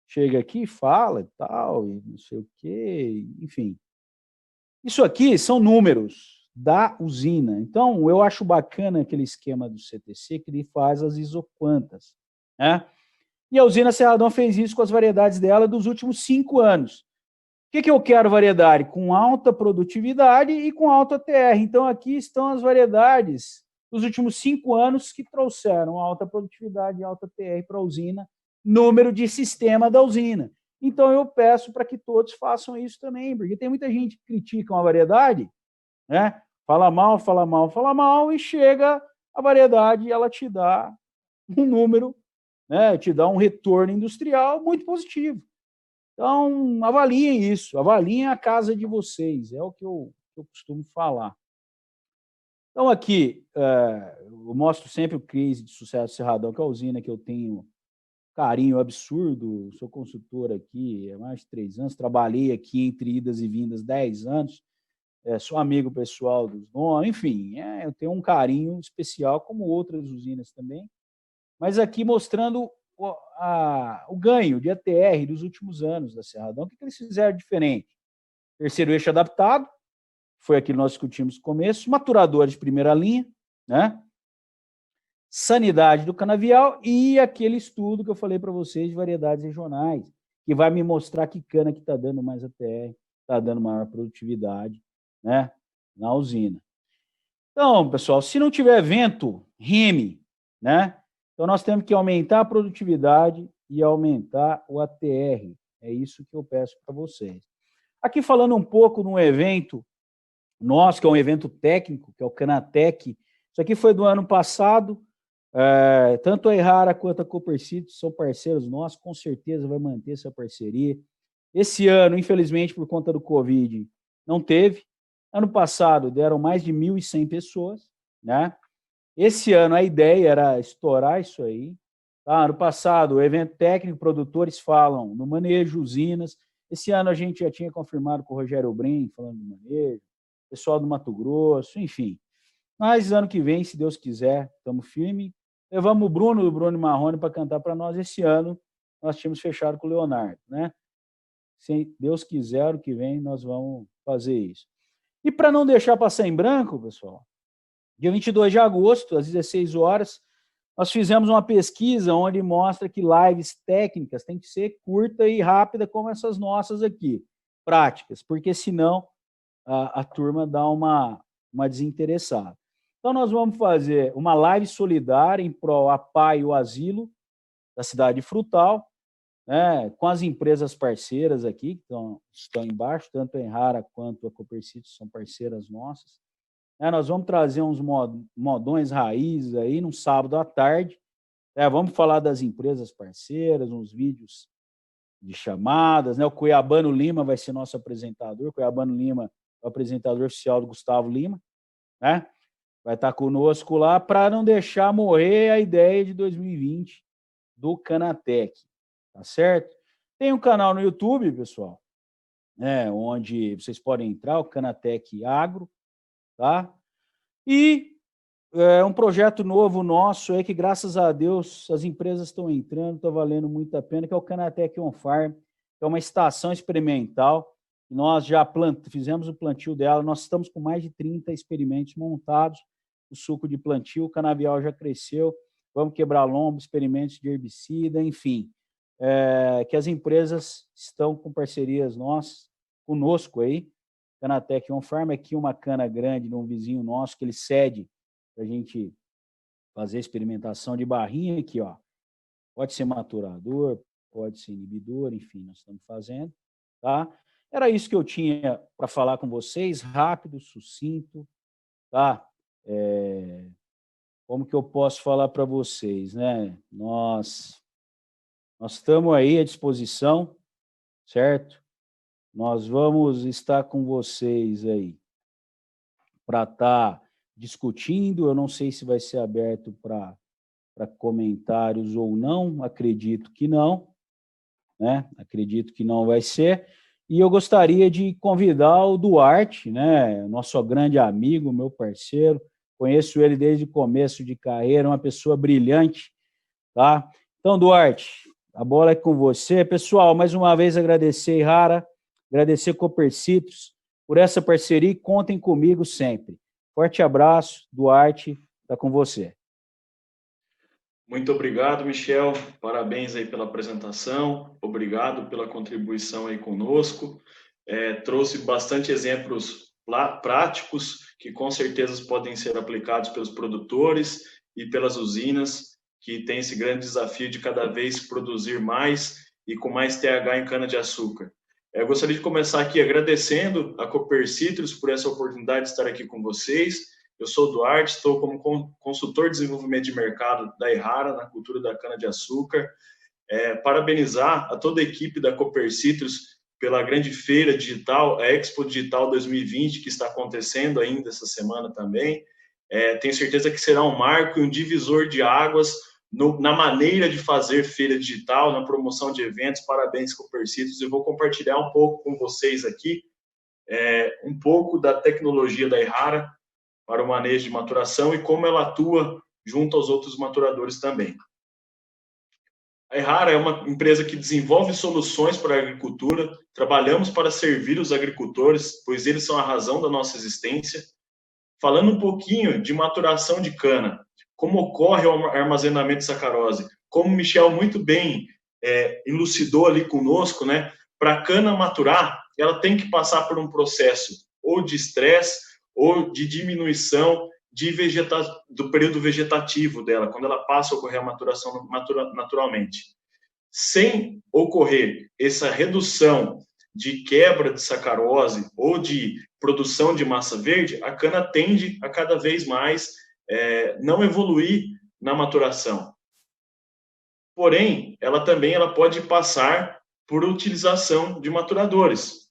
Chega aqui e fala e tal, e não sei o quê, enfim. Isso aqui são números da usina. Então, eu acho bacana aquele esquema do CTC que ele faz as isoquantas, né? E a usina Cerradão fez isso com as variedades dela dos últimos 5 anos. O que eu quero variedade? Com alta produtividade e com alta TR. Então, aqui estão as variedades dos últimos 5 anos que trouxeram alta produtividade e alta TR para a usina, número de sistema da usina. Então, eu peço para que todos façam isso também, porque tem muita gente que critica uma variedade, né? Fala mal, fala mal, fala mal, e chega a variedade e ela te dá um número, né? Te dá um retorno industrial muito positivo. Então, avaliem isso, avaliem a casa de vocês, é o que eu costumo falar. Então, aqui, eu mostro sempre o case de sucesso Cerradão, que é a usina que eu tenho carinho absurdo, sou consultor aqui há mais de 3 anos, trabalhei aqui entre idas e vindas 10 anos, sou amigo pessoal dos donos, enfim, eu tenho um carinho especial, como outras usinas também, mas aqui mostrando o ganho de ATR dos últimos anos da Cerradão. O que eles fizeram diferente? Terceiro eixo adaptado, foi aquilo que nós discutimos no começo, maturadores de primeira linha, né? Sanidade do canavial e aquele estudo que eu falei para vocês de variedades regionais, que vai me mostrar que cana que está dando mais ATR, está dando maior produtividade, né, na usina. Então, pessoal, se não tiver vento, reme, né? Então, nós temos que aumentar a produtividade e aumentar o ATR. É isso que eu peço para vocês. Aqui falando um pouco de um evento nosso, que é um evento técnico, que é o Canatec. Isso aqui foi do ano passado. Tanto a Errara quanto a Copercito são parceiros nossos, com certeza vai manter essa parceria. Esse ano, infelizmente, por conta do Covid, não teve. Ano passado, deram mais de 1.100 pessoas, né? Esse ano, a ideia era estourar isso aí. Tá? Ano passado, o evento técnico, produtores falam no manejo, usinas. Esse ano, a gente já tinha confirmado com o Rogério Bren, falando do manejo, pessoal do Mato Grosso, enfim. Mas ano que vem, se Deus quiser, estamos firmes. Levamos o Bruno, do Bruno Marrone, para cantar para nós. Esse ano, nós tínhamos fechado com o Leonardo, né? Se Deus quiser, ano que vem, nós vamos fazer isso. E para não deixar passar em branco, pessoal, dia 22 de agosto, às 16 horas, nós fizemos uma pesquisa onde mostra que lives técnicas têm que ser curta e rápida, como essas nossas aqui, práticas, porque senão a turma dá uma desinteressada. Então, nós vamos fazer uma live solidária em prol a PAI e o Asilo da cidade de Frutal, né, com as empresas parceiras aqui, que estão embaixo, tanto a Enrara quanto a Copercito são parceiras nossas. Nós vamos trazer uns modões raízes aí, num sábado à tarde. Vamos falar das empresas parceiras, uns vídeos de chamadas. O Cuiabano Lima vai ser nosso apresentador. O Cuiabano Lima é o apresentador oficial do Gustavo Lima. Né? Vai estar conosco lá para não deixar morrer a ideia de 2020 do Canatec. Tá certo? Tem um canal no YouTube, pessoal, onde vocês podem entrar, o Canatec Agro, tá? E é um projeto novo nosso aí que, graças a Deus, as empresas estão entrando, está valendo muito a pena, que é o Canatec On Farm, que é uma estação experimental. Nós já fizemos o plantio dela, nós estamos com mais de 30 experimentos montados, o suco de plantio, o canavial já cresceu, vamos quebrar lombo, experimentos de herbicida, enfim. Que as empresas estão com parcerias nossas, conosco aí, Canatec On Farm, aqui uma cana grande de um vizinho nosso, que ele cede para a gente fazer experimentação de barrinha aqui, ó. Pode ser maturador, pode ser inibidor, enfim, nós estamos fazendo, tá? Era isso que eu tinha para falar com vocês, rápido, sucinto, tá? Como que eu posso falar para vocês, né? Nós estamos aí à disposição, certo? Nós vamos estar com vocês aí para estar discutindo. Eu não sei se vai ser aberto para comentários ou não, acredito que não, né? Acredito que não vai ser. E eu gostaria de convidar o Duarte, né? Nosso grande amigo, meu parceiro, conheço ele desde o começo de carreira, uma pessoa brilhante, tá? Então, Duarte, a bola é com você. Pessoal, mais uma vez agradecer, Enrara, agradecer Copercitos por essa parceria e contem comigo sempre. Forte abraço, Duarte, está com você. Muito obrigado, Michel. Parabéns aí pela apresentação. Obrigado pela contribuição aí conosco. Trouxe bastante exemplos práticos que com certeza podem ser aplicados pelos produtores e pelas usinas que têm esse grande desafio de cada vez produzir mais e com mais TH em cana-de-açúcar. Eu gostaria de começar aqui agradecendo a Copercitrus por essa oportunidade de estar aqui com vocês. Eu sou o Duarte, estou como consultor de desenvolvimento de mercado da Enrara na cultura da cana-de-açúcar. Parabenizar a toda a equipe da Copercitrus pela grande feira digital, a Expo Digital 2020, que está acontecendo ainda essa semana também. Tenho certeza que será um marco e um divisor de águas na maneira de fazer feira digital, na promoção de eventos. Parabéns, Copercitrus. Eu vou compartilhar um pouco com vocês aqui, um pouco da tecnologia da Enrara para o manejo de maturação e como ela atua junto aos outros maturadores também. A Enrara é uma empresa que desenvolve soluções para a agricultura, trabalhamos para servir os agricultores, pois eles são a razão da nossa existência. Falando um pouquinho de maturação de cana, como ocorre o armazenamento de sacarose, como o Michel muito bem elucidou ali conosco, né? Para a cana maturar, ela tem que passar por um processo ou de estresse ou de diminuição do período vegetativo dela, quando ela passa a ocorrer a maturação naturalmente. Sem ocorrer essa redução de quebra de sacarose ou de produção de massa verde, a cana tende a cada vez mais não evoluir na maturação. Porém, ela pode passar por utilização de maturadores.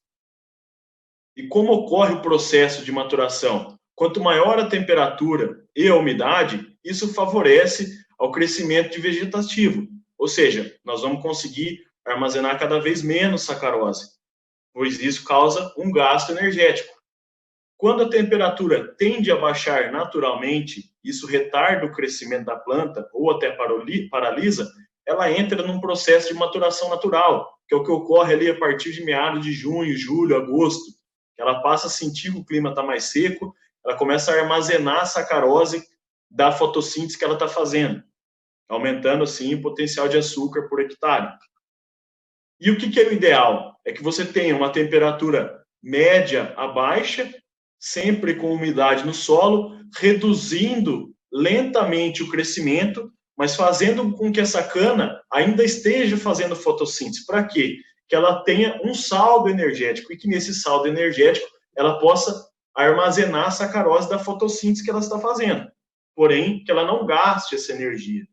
E como ocorre o processo de maturação? Quanto maior a temperatura e a umidade, isso favorece ao crescimento de vegetativo. Ou seja, nós vamos conseguir armazenar cada vez menos sacarose, pois isso causa um gasto energético. Quando a temperatura tende a baixar naturalmente, isso retarda o crescimento da planta ou até paralisa, ela entra num processo de maturação natural, que é o que ocorre ali a partir de meados de junho, julho, agosto. Ela passa a sentir que o clima está mais seco, ela começa a armazenar a sacarose da fotossíntese que ela está fazendo, aumentando, assim, o potencial de açúcar por hectare. E o que é o ideal? É que você tenha uma temperatura média a baixa, sempre com umidade no solo, reduzindo lentamente o crescimento, mas fazendo com que essa cana ainda esteja fazendo fotossíntese. Para quê? Que ela tenha um saldo energético e que nesse saldo energético ela possa armazenar a sacarose da fotossíntese que ela está fazendo. Porém, que ela não gaste essa energia.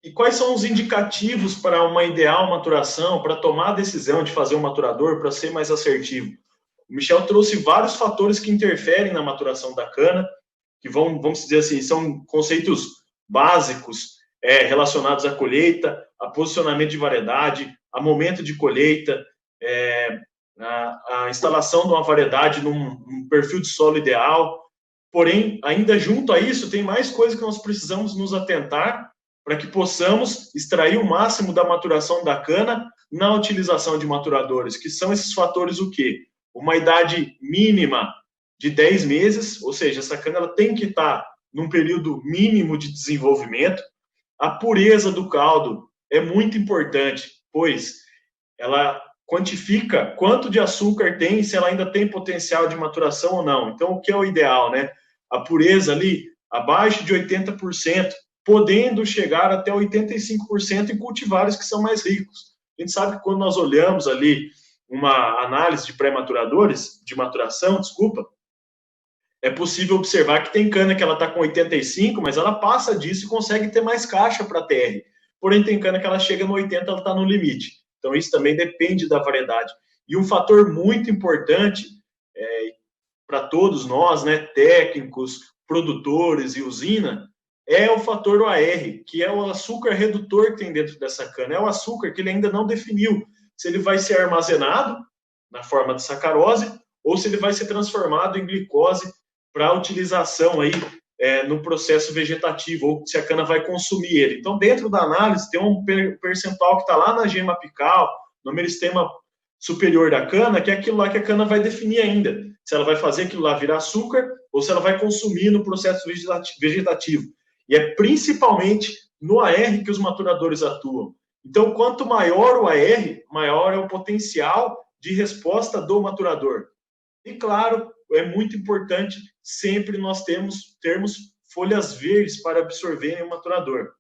E quais são os indicativos para uma ideal maturação, para tomar a decisão de fazer um maturador, para ser mais assertivo? O Michel trouxe vários fatores que interferem na maturação da cana, que vamos dizer assim, são conceitos básicos relacionados à colheita, a posicionamento de variedade, a momento de colheita, a instalação de uma variedade num perfil de solo ideal. Porém, ainda junto a isso, tem mais coisas que nós precisamos nos atentar para que possamos extrair o máximo da maturação da cana na utilização de maturadores, que são esses fatores o quê? Uma idade mínima de 10 meses, ou seja, essa cana ela tem que estar num período mínimo de desenvolvimento. A pureza do caldo é muito importante, pois ela quantifica quanto de açúcar tem, se ela ainda tem potencial de maturação ou não. Então, o que é o ideal, né? A pureza ali, abaixo de 80%, podendo chegar até 85% em cultivares que são mais ricos. A gente sabe que quando nós olhamos ali uma análise de pré-maturadores, de maturação, é possível observar que tem cana que ela está com 85, mas ela passa disso e consegue ter mais caixa para TR. Porém, tem cana que ela chega no 80, ela está no limite. Então, isso também depende da variedade. E um fator muito importante para todos nós, né, técnicos, produtores e usina, é o fator OAR, que é o açúcar redutor que tem dentro dessa cana. É o açúcar que ele ainda não definiu se ele vai ser armazenado na forma de sacarose ou se ele vai ser transformado em glicose para utilização aí, no processo vegetativo, ou se a cana vai consumir ele. Então, dentro da análise, tem um percentual que está lá na gema apical, no meristema superior da cana, que é aquilo lá que a cana vai definir ainda, se ela vai fazer aquilo lá virar açúcar ou se ela vai consumir no processo vegetativo. E é principalmente no AR que os maturadores atuam. Então, quanto maior o AR, maior é o potencial de resposta do maturador. E, claro, é muito importante sempre nós termos folhas verdes para absorverem o maturador.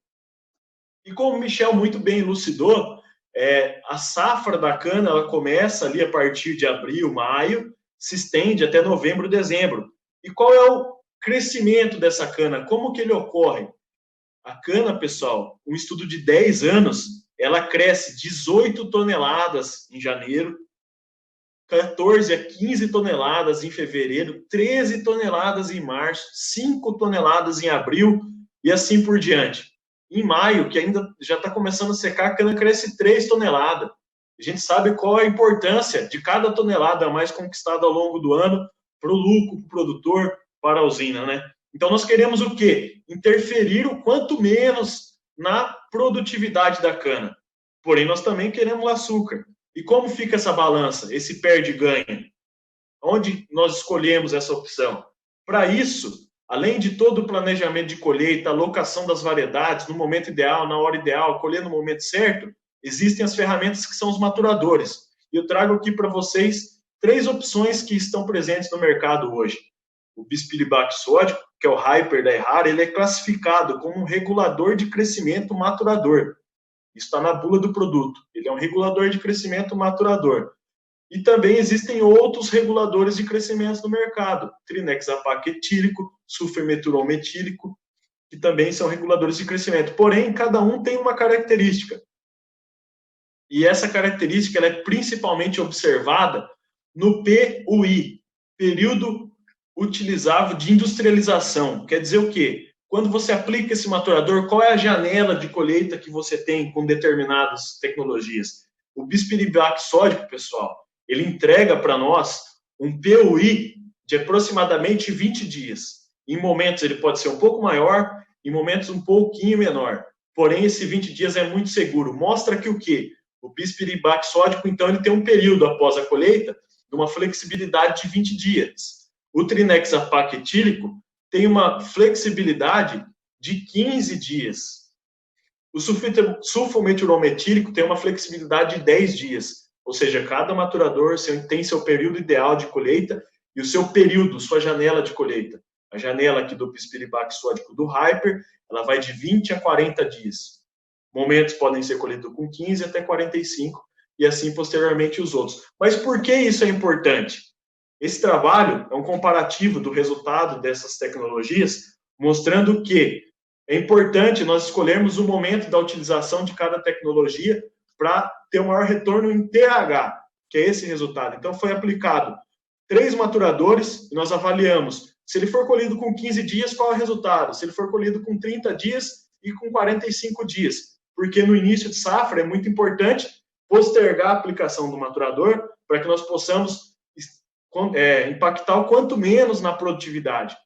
E como o Michel muito bem elucidou, a safra da cana ela começa ali a partir de abril, maio, se estende até novembro, dezembro. E qual é o crescimento dessa cana? Como que ele ocorre? A cana, pessoal, um estudo de 10 anos, ela cresce 18 toneladas em janeiro, 14 a 15 toneladas em fevereiro, 13 toneladas em março, 5 toneladas em abril e assim por diante. Em maio, que ainda já está começando a secar, a cana cresce 3 toneladas. A gente sabe qual é a importância de cada tonelada a mais conquistada ao longo do ano para o lucro, para o produtor, para a usina, né? Então, nós queremos o quê? Interferir o quanto menos na produtividade da cana. Porém, nós também queremos açúcar. E como fica essa balança, esse perde-ganha? Onde nós escolhemos essa opção? Para isso, além de todo o planejamento de colheita, alocação das variedades, no momento ideal, na hora ideal, colher no momento certo, existem as ferramentas que são os maturadores. E eu trago aqui para vocês 3 opções que estão presentes no mercado hoje. O bispiribac sódico, que é o Hyper da Errara, ele é classificado como um regulador de crescimento maturador. Isso está na bula do produto. Ele é um regulador de crescimento maturador. E também existem outros reguladores de crescimento no mercado. Trinexapac etílico, sulfemeturol metílico, que também são reguladores de crescimento. Porém, cada um tem uma característica. E essa característica ela é principalmente observada no PUI, período utilizável de industrialização. Quer dizer o quê? Quando você aplica esse maturador, qual é a janela de colheita que você tem com determinadas tecnologias? O bispiribac sódico, pessoal, ele entrega para nós um PUI de aproximadamente 20 dias. Em momentos ele pode ser um pouco maior, em momentos um pouquinho menor. Porém, esse 20 dias é muito seguro. Mostra que o quê? O bispiribac sódico, então, ele tem um período após a colheita de uma flexibilidade de 20 dias. O trinexapac etílico tem uma flexibilidade de 15 dias. O sulfometilon metílico tem uma flexibilidade de 10 dias. ou seja, cada maturador tem seu período ideal de colheita e o seu período, sua janela de colheita. A janela aqui do Bispiribac sódico do Hyper, ela vai de 20 a 40 dias. Momentos podem ser colhidos com 15 até 45 e assim posteriormente os outros. Mas por que isso é importante? Esse trabalho é um comparativo do resultado dessas tecnologias, mostrando que é importante nós escolhermos o momento da utilização de cada tecnologia para ter o maior retorno em TH, que é esse resultado. Então, foi aplicado 3 maturadores e nós avaliamos se ele for colhido com 15 dias, qual é o resultado? Se ele for colhido com 30 dias e com 45 dias. Porque no início de safra é muito importante postergar a aplicação do maturador para que nós possamos impactar o quanto menos na produtividade.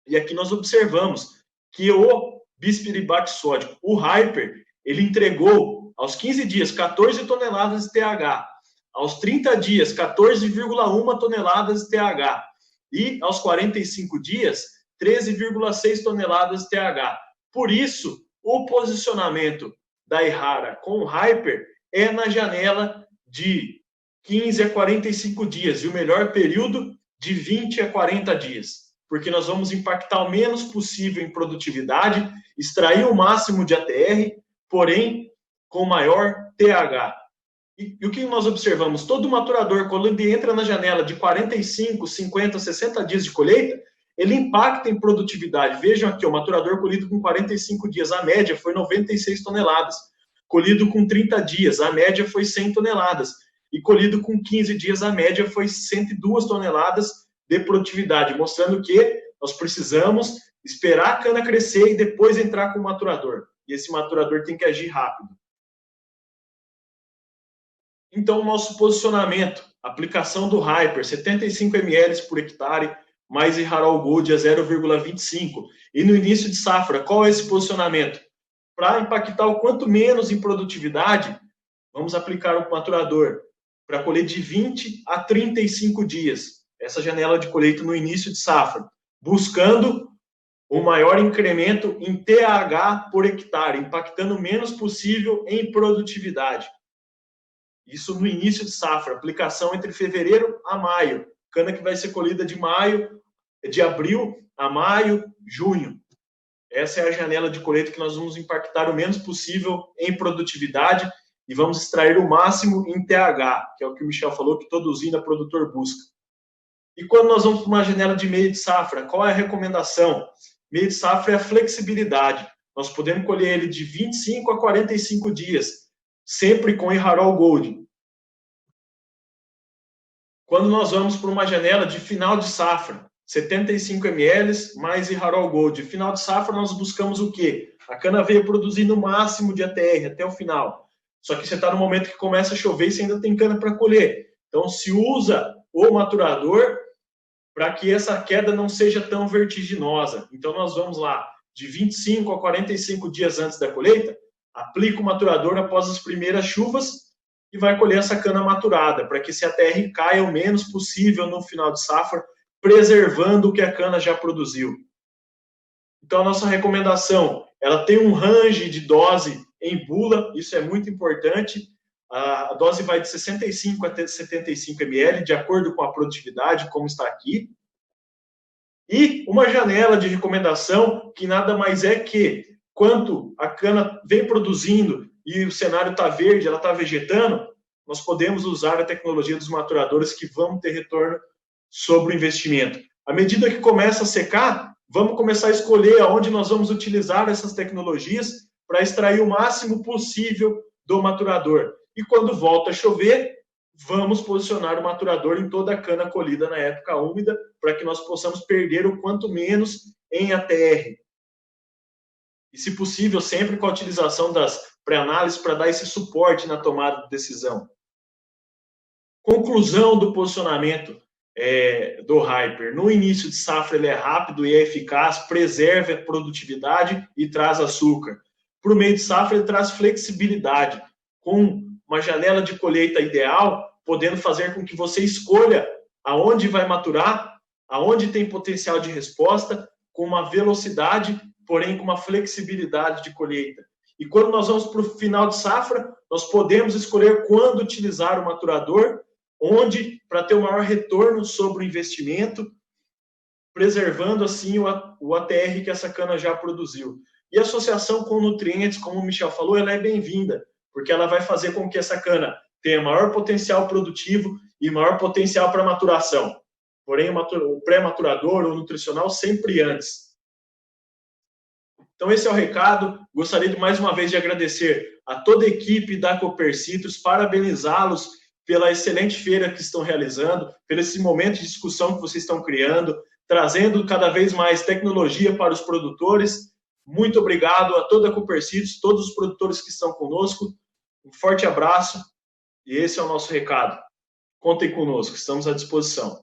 E aqui nós observamos que o Bispiribac sódico, o Hyper, ele entregou aos 15 dias 14 toneladas de TH, aos 30 dias 14,1 toneladas de TH e aos 45 dias 13,6 toneladas de TH. Por isso, o posicionamento da Errara com o Hyper é na janela de 15 a 45 dias e o melhor período de 20 a 40 dias. Porque nós vamos impactar o menos possível em produtividade, extrair o máximo de ATR, porém com maior TH. E o que nós observamos? Todo maturador, quando ele entra na janela de 45, 50, 60 dias de colheita, ele impacta em produtividade. Vejam aqui, o maturador colhido com 45 dias, a média foi 96 toneladas. Colhido com 30 dias, a média foi 100 toneladas. E colhido com 15 dias, a média foi 102 toneladas de produtividade, mostrando que nós precisamos esperar a cana crescer e depois entrar com o maturador. E esse maturador tem que agir rápido. Então, o nosso posicionamento, aplicação do Hyper, 75 ml por hectare, mais Harol Gold a 0,25. E no início de safra, qual é esse posicionamento? Para impactar o quanto menos em produtividade, vamos aplicar o maturador para colher de 20 a 35 dias. Essa janela de colheita no início de safra, buscando o maior incremento em TH por hectare, impactando o menos possível em produtividade. Isso no início de safra, aplicação entre fevereiro a maio, cana que vai ser colhida de abril a maio, junho. Essa é a janela de colheita que nós vamos impactar o menos possível em produtividade e vamos extrair o máximo em TH, que é o que o Michel falou, que todo usina produtor busca. E quando nós vamos para uma janela de meio de safra, qual é a recomendação? Meio de safra é a flexibilidade. Nós podemos colher ele de 25 a 45 dias, sempre com Harol Gold. Quando nós vamos para uma janela de final de safra, 75 ml mais Harol Gold. Final de safra nós buscamos o quê? A cana veio produzindo o máximo de ATR até o final. Só que você está no momento que começa a chover e você ainda tem cana para colher. Então se usa o maturador para que essa queda não seja tão vertiginosa. Então nós vamos lá, de 25 a 45 dias antes da colheita, aplica o maturador após as primeiras chuvas e vai colher essa cana maturada, para que esse ATR caia o menos possível no final de safra, preservando o que a cana já produziu. Então, a nossa recomendação, ela tem um range de dose em bula, isso é muito importante. A dose vai de 65 até 75 ml, de acordo com a produtividade, como está aqui. E uma janela de recomendação, que nada mais é que, quanto a cana vem produzindo e o cenário está verde, ela está vegetando, nós podemos usar a tecnologia dos maturadores que vão ter retorno sobre o investimento. À medida que começa a secar, vamos começar a escolher aonde nós vamos utilizar essas tecnologias para extrair o máximo possível do maturador. E quando volta a chover, vamos posicionar o maturador em toda a cana colhida na época úmida para que nós possamos perder o quanto menos em ATR. E, se possível, sempre com a utilização das pré-análises para dar esse suporte na tomada de decisão. Conclusão do posicionamento do Hyper. No início de safra ele é rápido e é eficaz, preserva a produtividade e traz açúcar. Para o meio de safra ele traz flexibilidade, com uma janela de colheita ideal, podendo fazer com que você escolha aonde vai maturar, aonde tem potencial de resposta, com uma velocidade, porém com uma flexibilidade de colheita. E quando nós vamos para o final de safra, nós podemos escolher quando utilizar o maturador, onde, para ter o maior retorno sobre o investimento, preservando assim o ATR que essa cana já produziu. E a associação com nutrientes, como o Michel falou, ela é bem-vinda, porque ela vai fazer com que essa cana tenha maior potencial produtivo e maior potencial para maturação. Porém, o pré-maturador ou nutricional sempre antes. Então, esse é o recado. Gostaria de, mais uma vez, de agradecer a toda a equipe da Cooper Citrus, parabenizá-los pela excelente feira que estão realizando, pelo esse momento de discussão que vocês estão criando, trazendo cada vez mais tecnologia para os produtores. Muito obrigado a toda a Cooper Citrus, todos os produtores que estão conosco. Um forte abraço e esse é o nosso recado. Contem conosco, estamos à disposição.